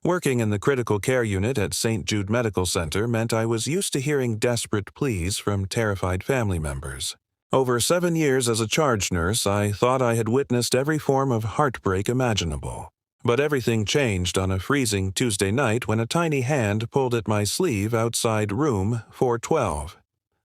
Working in the critical care unit at St. Jude Medical Center meant I was used to hearing desperate pleas from terrified family members. Over 7 years as a charge nurse, I thought I had witnessed every form of heartbreak imaginable. But everything changed on a freezing Tuesday night when a tiny hand pulled at my sleeve outside room 412.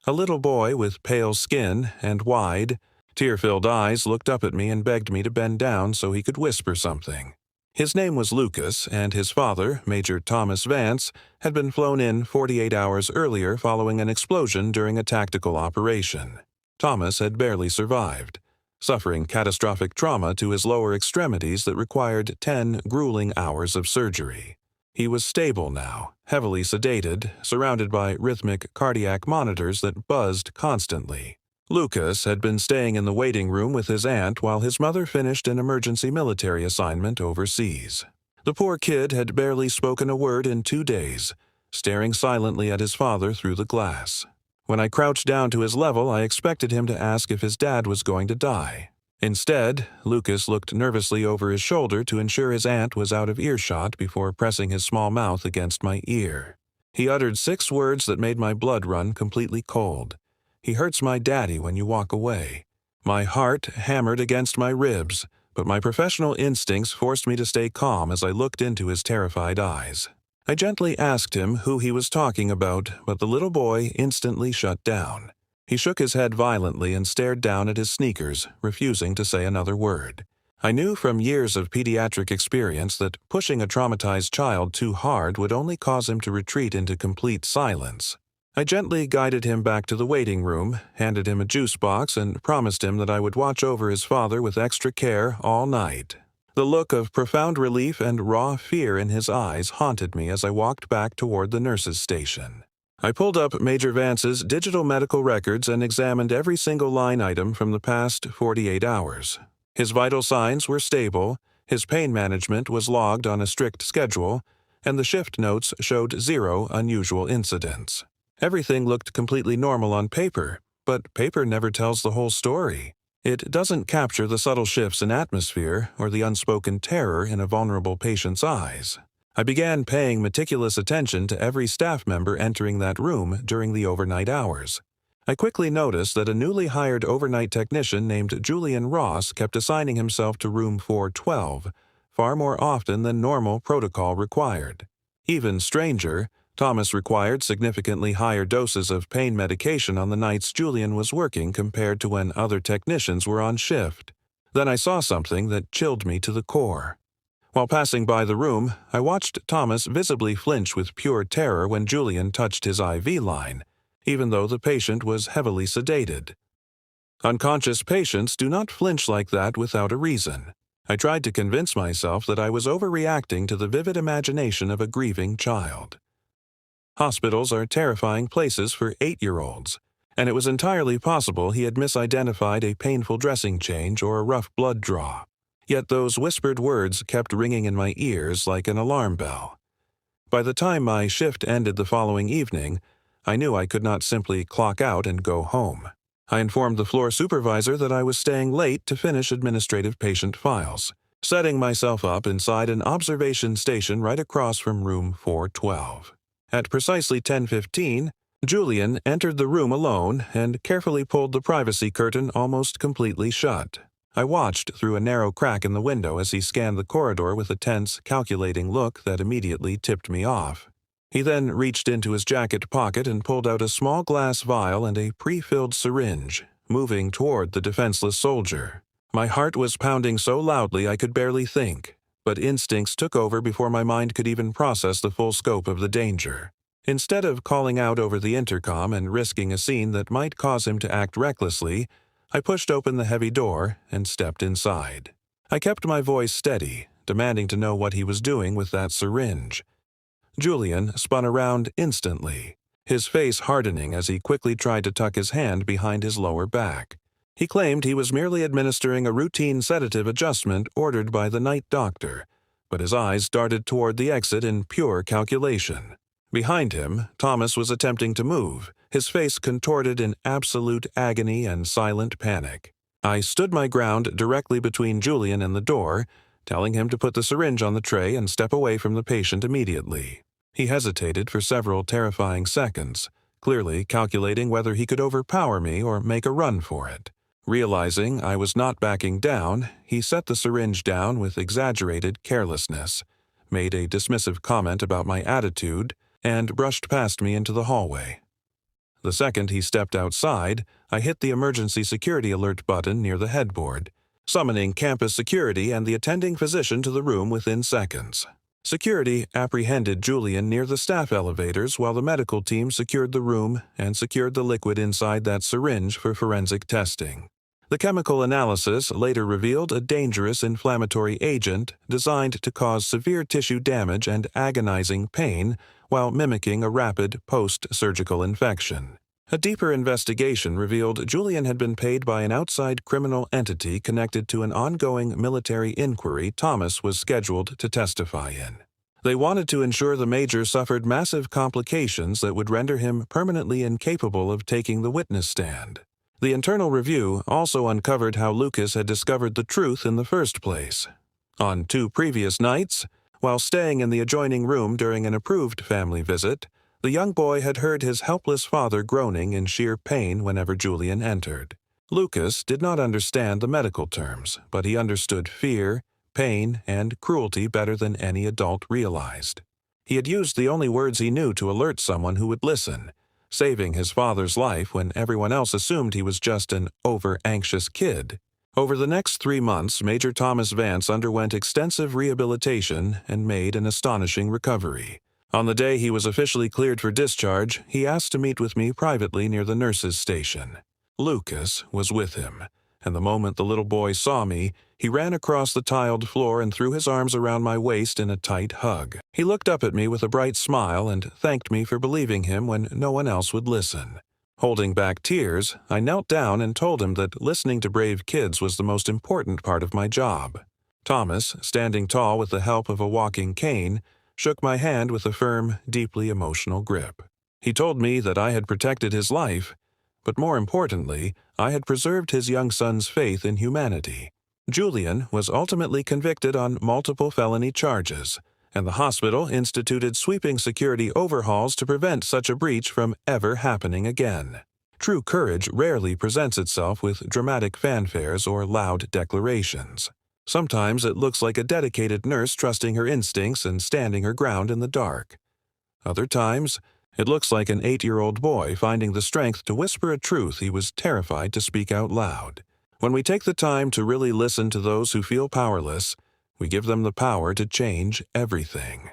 A little boy with pale skin and wide, tear-filled eyes looked up at me and begged me to bend down so he could whisper something. His name was Lucas, and his father, Major Thomas Vance, had been flown in 48 hours earlier following an explosion during a tactical operation. Thomas had barely survived, suffering catastrophic trauma to his lower extremities that required 10 grueling hours of surgery. He was stable now, heavily sedated, surrounded by rhythmic cardiac monitors that buzzed constantly. Lucas had been staying in the waiting room with his aunt while his mother finished an emergency military assignment overseas. The poor kid had barely spoken a word in 2 days, staring silently at his father through the glass. When I crouched down to his level, I expected him to ask if his dad was going to die. Instead, Lucas looked nervously over his shoulder to ensure his aunt was out of earshot before pressing his small mouth against my ear. He uttered 6 words that made my blood run completely cold. "He hurts my daddy when you walk away." My heart hammered against my ribs, but my professional instincts forced me to stay calm as I looked into his terrified eyes. I gently asked him who he was talking about, but the little boy instantly shut down. He shook his head violently and stared down at his sneakers, refusing to say another word. I knew from years of pediatric experience that pushing a traumatized child too hard would only cause him to retreat into complete silence. I gently guided him back to the waiting room, handed him a juice box, and promised him that I would watch over his father with extra care all night. The look of profound relief and raw fear in his eyes haunted me as I walked back toward the nurse's station. I pulled up Major Vance's digital medical records and examined every single line item from the past 48 hours. His vital signs were stable, his pain management was logged on a strict schedule, and the shift notes showed 0 unusual incidents. Everything looked completely normal on paper, but paper never tells the whole story. It doesn't capture the subtle shifts in atmosphere or the unspoken terror in a vulnerable patient's eyes. I began paying meticulous attention to every staff member entering that room during the overnight hours. I quickly noticed that a newly hired overnight technician named Julian Ross kept assigning himself to room 412, far more often than normal protocol required. Even stranger, Thomas required significantly higher doses of pain medication on the nights Julian was working compared to when other technicians were on shift. Then I saw something that chilled me to the core. While passing by the room, I watched Thomas visibly flinch with pure terror when Julian touched his IV line, even though the patient was heavily sedated. Unconscious patients do not flinch like that without a reason. I tried to convince myself that I was overreacting to the vivid imagination of a grieving child. Hospitals are terrifying places for 8-year-olds, and it was entirely possible he had misidentified a painful dressing change or a rough blood draw. Yet those whispered words kept ringing in my ears like an alarm bell. By the time my shift ended the following evening, I knew I could not simply clock out and go home. I informed the floor supervisor that I was staying late to finish administrative patient files, setting myself up inside an observation station right across from room 412. At precisely 10:15, Julian entered the room alone and carefully pulled the privacy curtain almost completely shut. I watched through a narrow crack in the window as he scanned the corridor with a tense, calculating look that immediately tipped me off. He then reached into his jacket pocket and pulled out a small glass vial and a pre-filled syringe, moving toward the defenseless soldier. My heart was pounding so loudly I could barely think, but instincts took over before my mind could even process the full scope of the danger. Instead of calling out over the intercom and risking a scene that might cause him to act recklessly, I pushed open the heavy door and stepped inside. I kept my voice steady, demanding to know what he was doing with that syringe. Julian spun around instantly, his face hardening as he quickly tried to tuck his hand behind his lower back. He claimed he was merely administering a routine sedative adjustment ordered by the night doctor, but his eyes darted toward the exit in pure calculation. Behind him, Thomas was attempting to move, his face contorted in absolute agony and silent panic. I stood my ground directly between Julian and the door, telling him to put the syringe on the tray and step away from the patient immediately. He hesitated for several terrifying seconds, clearly calculating whether he could overpower me or make a run for it. Realizing I was not backing down, he set the syringe down with exaggerated carelessness, made a dismissive comment about my attitude, and brushed past me into the hallway. The second he stepped outside, I hit the emergency security alert button near the headboard, summoning campus security and the attending physician to the room within seconds. Security apprehended Julian near the staff elevators while the medical team secured the room and secured the liquid inside that syringe for forensic testing. The chemical analysis later revealed a dangerous inflammatory agent designed to cause severe tissue damage and agonizing pain while mimicking a rapid post-surgical infection. A deeper investigation revealed Julian had been paid by an outside criminal entity connected to an ongoing military inquiry Thomas was scheduled to testify in. They wanted to ensure the major suffered massive complications that would render him permanently incapable of taking the witness stand. The internal review also uncovered how Lucas had discovered the truth in the first place. On 2 previous nights, while staying in the adjoining room during an approved family visit, the young boy had heard his helpless father groaning in sheer pain whenever Julian entered. Lucas did not understand the medical terms, but he understood fear, pain, and cruelty better than any adult realized. He had used the only words he knew to alert someone who would listen, saving his father's life when everyone else assumed he was just an over-anxious kid. Over the next 3 months, Major Thomas Vance underwent extensive rehabilitation and made an astonishing recovery. On the day he was officially cleared for discharge, he asked to meet with me privately near the nurses' station. Lucas was with him, and the moment the little boy saw me, he ran across the tiled floor and threw his arms around my waist in a tight hug. He looked up at me with a bright smile and thanked me for believing him when no one else would listen. Holding back tears, I knelt down and told him that listening to brave kids was the most important part of my job. Thomas, standing tall with the help of a walking cane, shook my hand with a firm, deeply emotional grip. He told me that I had protected his life, but more importantly, I had preserved his young son's faith in humanity. Julian was ultimately convicted on multiple felony charges, and the hospital instituted sweeping security overhauls to prevent such a breach from ever happening again. True courage rarely presents itself with dramatic fanfares or loud declarations. Sometimes it looks like a dedicated nurse trusting her instincts and standing her ground in the dark. Other times, it looks like an 8-year-old boy finding the strength to whisper a truth he was terrified to speak out loud. When we take the time to really listen to those who feel powerless, we give them the power to change everything.